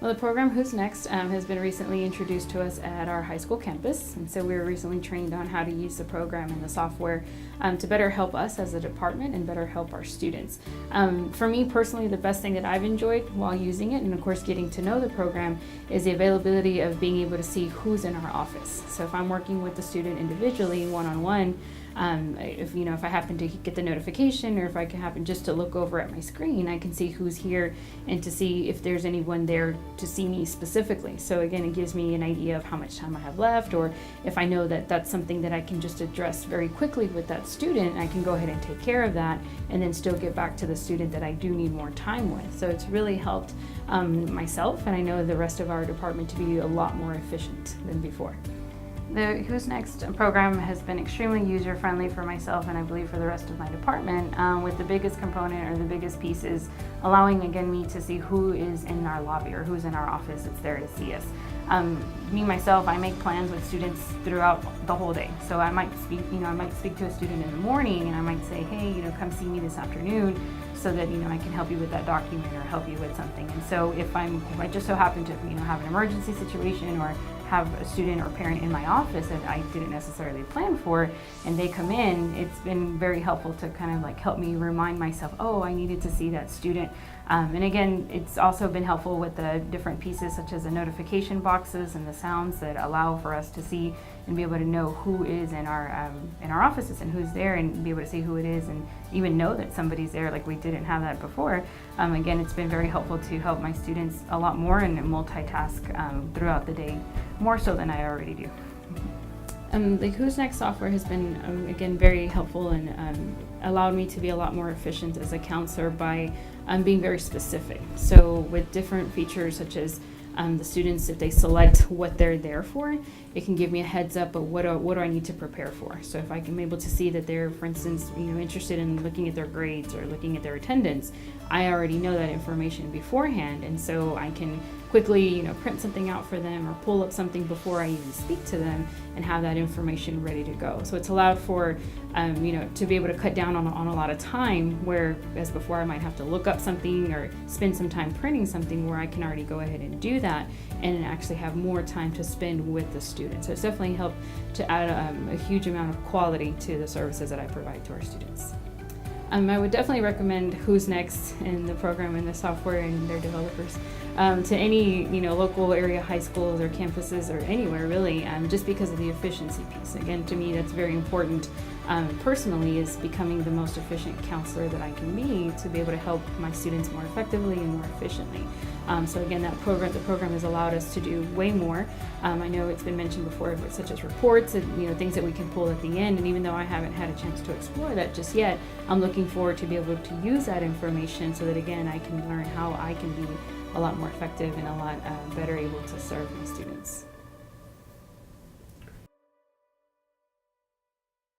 Well, the program Who's Next has been recently introduced to us at our high school campus, and so we were recently trained on how to use the program and the software to better help us as a department and better help our students. For me personally, the best thing that I've enjoyed while using it, and of course getting to know the program, is the availability of being able to see who's in our office. So if I'm working with the student individually, one-on-one, if I happen to get the notification, or if I can happen just to look over at my screen, I can see who's here and to see if there's anyone there to see me specifically. So again, it gives me an idea of how much time I have left, or if I know that that's something that I can just address very quickly with that student, I can go ahead and take care of that and then still get back to the student that I do need more time with. So it's really helped myself, and I know the rest of our department, to be a lot more efficient than before. The Who's Next program has been extremely user-friendly for myself, and I believe for the rest of my department, with the biggest component, or the biggest piece, is allowing again me to see who is in our lobby or who's in our office that's there to see us. Me myself, I make plans with students throughout the whole day. So I might speak to a student in the morning, and I might say, hey, come see me this afternoon, so that I can help you with that document or help you with something. And so if I just so happen to have an emergency situation, or have a student or parent in my office that I didn't necessarily plan for, and they come in, it's been very helpful to kind of help me remind myself, oh, I needed to see that student. And again, it's also been helpful with the different pieces, such as the notification boxes and the sounds that allow for us to see and be able to know who is in our offices and who's there, and be able to see who it is, and even know that somebody's there. Like, we didn't have that before. Again, it's been very helpful to help my students a lot more and multitask throughout the day, more so than I already do. The Who's Next software has been, again, very helpful, and allowed me to be a lot more efficient as a counselor by being very specific. So with different features, such as the students, if they select what they're there for, it can give me a heads up of what do I need to prepare for. So if I'm able to see that they're, for instance, interested in looking at their grades or looking at their attendance, I already know that information beforehand, and so I can quickly print something out for them, or pull up something before I even speak to them, and have that information ready to go. So it's allowed for to be able to cut down on a lot of time, whereas before I might have to look up something or spend some time printing something, where I can already go ahead and do that and actually have more time to spend with the students. So it's definitely helped to add a huge amount of quality to the services that I provide to our students. I would definitely recommend Who's Next and the program and the software and their developers to any local area high schools or campuses, or anywhere really, just because of the efficiency piece. Again, to me, that's very important. Personally, is becoming the most efficient counselor that I can be, to be able to help my students more effectively and more efficiently. So again, the program has allowed us to do way more. I know it's been mentioned before, such as reports and things that we can pull at the end. And even though I haven't had a chance to explore that just yet, I'm looking forward to be able to use that information, so that again, I can learn how I can be a lot more effective and a lot better able to serve my students.